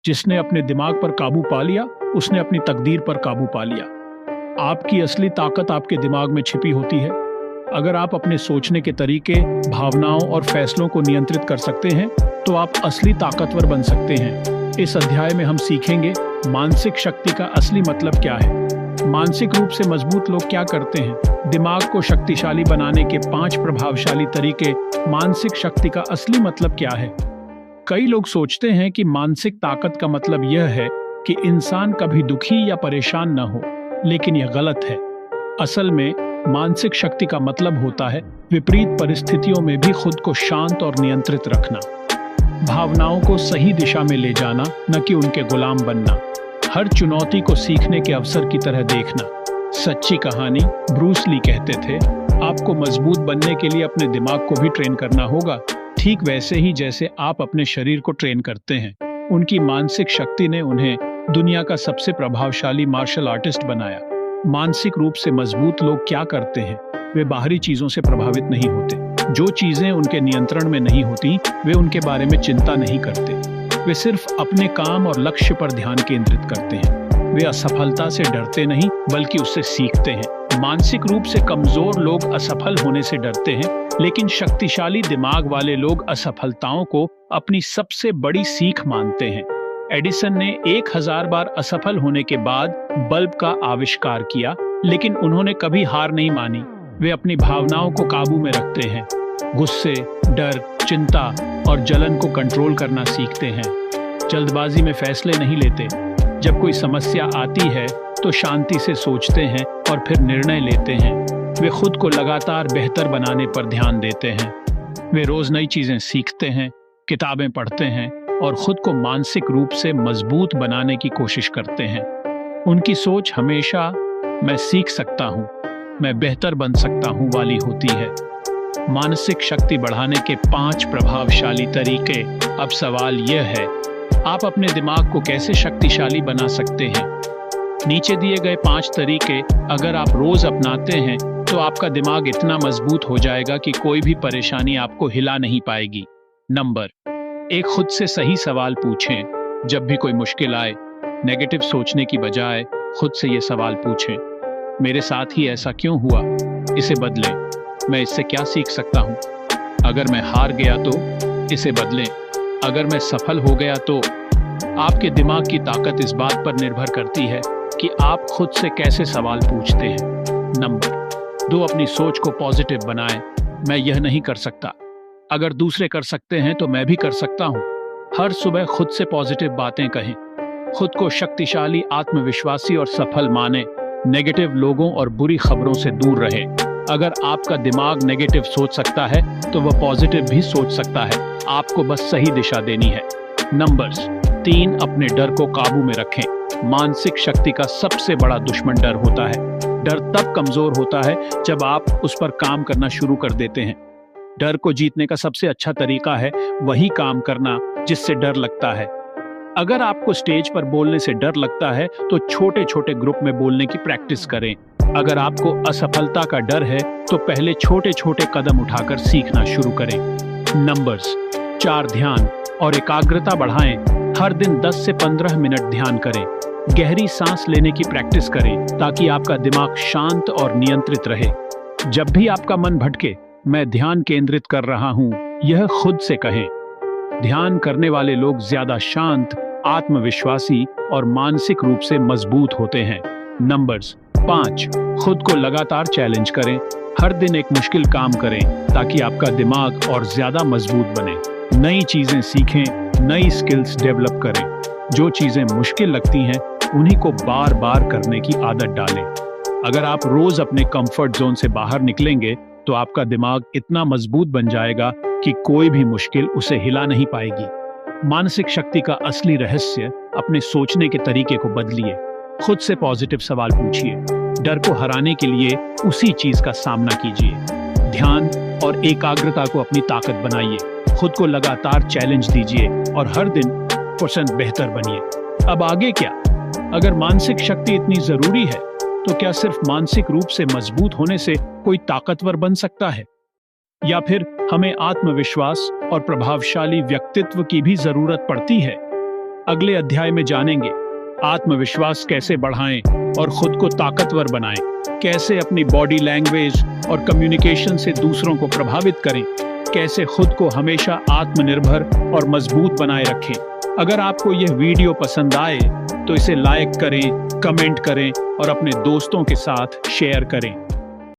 जिसने अपने दिमाग पर काबू पा लिया, उसने अपनी तकदीर पर काबू पा लिया। आपकी असली ताकत आपके दिमाग में छिपी होती है। अगर आप अपने सोचने के तरीके, भावनाओं और फैसलों को नियंत्रित कर सकते हैं, तो आप असली ताकतवर बन सकते हैं। इस अध्याय में हम सीखेंगे मानसिक शक्ति का असली मतलब क्या है, मानसिक रूप से मजबूत लोग क्या करते हैं, दिमाग को शक्तिशाली बनाने के 5 प्रभावशाली तरीके, मानसिक शक्ति का असली मतलब क्या है। कई लोग सोचते हैं कि मानसिक ताकत का मतलब यह है कि इंसान कभी दुखी या परेशान न हो, लेकिन यह गलत है। असल में मानसिक शक्ति का मतलब होता है विपरीत परिस्थितियों में भी खुद को शांत और नियंत्रित रखना, भावनाओं को सही दिशा में ले जाना, न कि उनके गुलाम बनना, हर चुनौती को सीखने के अवसर की तरह देखना। सच्ची कहानी, ब्रूस ली कहते थे, आपको मजबूत बनने के लिए अपने दिमाग को भी ट्रेन करना होगा, ठीक वैसे ही जैसे आप अपने शरीर को ट्रेन करते हैं। उनकी मानसिक शक्ति ने उन्हें दुनिया का सबसे प्रभावशाली मार्शल आर्टिस्ट बनाया। मानसिक रूप से मजबूत लोग क्या करते हैं? वे बाहरी चीजों से प्रभावित नहीं होते। जो चीजें उनके नियंत्रण में नहीं होती, वे उनके बारे में चिंता नहीं करते। वे सिर्फ अपने काम और लक्ष्य पर ध्यान केंद्रित करते हैं। वे असफलता से डरते नहीं, बल्कि उससे सीखते हैं। मानसिक रूप से कमजोर लोग असफल होने से डरते हैं, लेकिन शक्तिशाली दिमाग वाले लोग असफलताओं को अपनी सबसे बड़ी सीख मानते हैं। एडिसन ने 1000 बार असफल होने के बाद बल्ब का आविष्कार किया, लेकिन उन्होंने कभी हार नहीं मानी। वे अपनी भावनाओं को काबू में रखते हैं, गुस्से, डर, चिंता और जलन को कंट्रोल करना सीखते हैं। जल्दबाजी में फैसले नहीं लेते। जब कोई समस्या आती है तो शांति से सोचते हैं और फिर निर्णय लेते हैं। वे खुद को लगातार बेहतर बनाने पर ध्यान देते हैं। वे रोज नई चीजें सीखते हैं, किताबें पढ़ते हैं और खुद को मानसिक रूप से मजबूत बनाने की कोशिश करते हैं। उनकी सोच हमेशा मैं सीख सकता हूँ, मैं बेहतर बन सकता हूँ वाली होती है। मानसिक शक्ति बढ़ाने के 5 प्रभावशाली तरीके। अब सवाल यह है, आप अपने दिमाग को कैसे शक्तिशाली बना सकते हैं? नीचे दिए गए 5 तरीके अगर आप रोज अपनाते हैं तो आपका दिमाग इतना मजबूत हो जाएगा कि कोई भी परेशानी आपको हिला नहीं पाएगी। नंबर 1, खुद से सही सवाल पूछें। जब भी कोई मुश्किल आए, नेगेटिव सोचने की बजाय खुद से ये सवाल पूछें, मेरे साथ ही ऐसा क्यों हुआ? इसे बदलें। मैं इससे क्या सीख सकता हूँ? अगर मैं हार गया तो इसे बदलें। अगर मैं सफल हो गया तो। आपके दिमाग की ताकत इस बात पर निर्भर करती है कि आप खुद से कैसे सवाल पूछते हैं। नंबर 2, अपनी सोच को पॉजिटिव बनाएं। मैं यह नहीं कर सकता, अगर दूसरे कर सकते हैं तो मैं भी कर सकता हूँ। हर सुबह खुद से पॉजिटिव बातें कहें। खुद को शक्तिशाली, आत्मविश्वासी और सफल माने। नेगेटिव लोगों और बुरी खबरों से दूर रहें। अगर आपका दिमाग नेगेटिव सोच सकता है तो वह पॉजिटिव भी सोच सकता है। आपको बस सही दिशा देनी है। नंबर 3, अपने डर को काबू में रखें। मानसिक शक्ति का सबसे बड़ा दुश्मन डर होता है। डर तब कमजोर होता है जब आप उस पर काम करना शुरू कर देते हैं। डर को जीतने का सबसे अच्छा तरीका है वही काम करना जिससे डर लगता है। अगर आपको स्टेज पर बोलने से डर लगता है तो छोटे छोटे ग्रुप में बोलने की प्रैक्टिस करें। अगर आपको असफलता का डर है तो पहले छोटे छोटे कदम उठाकर सीखना शुरू करें। नंबर्स 4, ध्यान और एकाग्रता बढ़ाएं। हर दिन 10 से 15 मिनट ध्यान करें। गहरी सांस लेने की प्रैक्टिस करें ताकि आपका दिमाग शांत और नियंत्रित रहे। जब भी आपका मन भटके, मैं ध्यान केंद्रित कर रहा हूँ, यह खुद से कहें। ध्यान करने वाले लोग ज्यादा शांत, आत्मविश्वासी और मानसिक रूप से मजबूत होते हैं। नंबर्स 5, खुद को लगातार चैलेंज करें। हर दिन एक मुश्किल काम करें ताकि आपका दिमाग और ज्यादा मजबूत बने। नई चीजें सीखें, नई स्किल्स डेवलप करें। जो चीजें मुश्किल लगती हैं उन्हीं को बार बार करने की आदत डालें। अगर आप रोज अपने कंफर्ट जोन से बाहर निकलेंगे तो आपका दिमाग इतना मजबूत बन जाएगा कि कोई भी मुश्किल उसे हिला नहीं पाएगी। मानसिक शक्ति का असली रहस्य अपने सोचने के तरीके को बदलिए। खुद से पॉजिटिव सवाल पूछिए। डर को हराने के लिए उसी चीज का सामना कीजिए। ध्यान और एकाग्रता को अपनी ताकत बनाइए। खुद को लगातार चैलेंज दीजिए और हर दिन % बेहतर बनिए। अब आगे क्या? अगर मानसिक शक्ति इतनी जरूरी है तो क्या सिर्फ मानसिक रूप से मजबूत होने से कोई ताकतवर बन सकता है? या फिर हमें आत्मविश्वास और प्रभावशाली व्यक्तित्व की भी जरूरत पड़ती है? अगले अध्याय में जानेंगे आत्मविश्वास कैसे बढ़ाएं और खुद को ताकतवर बनाएं, कैसे अपनी बॉडी लैंग्वेज और कम्युनिकेशन से दूसरों को प्रभावित करें, कैसे खुद को हमेशा आत्मनिर्भर और मजबूत बनाए रखें। अगर आपको यह वीडियो पसंद आए तो इसे लाइक करें, कमेंट करें और अपने दोस्तों के साथ शेयर करें।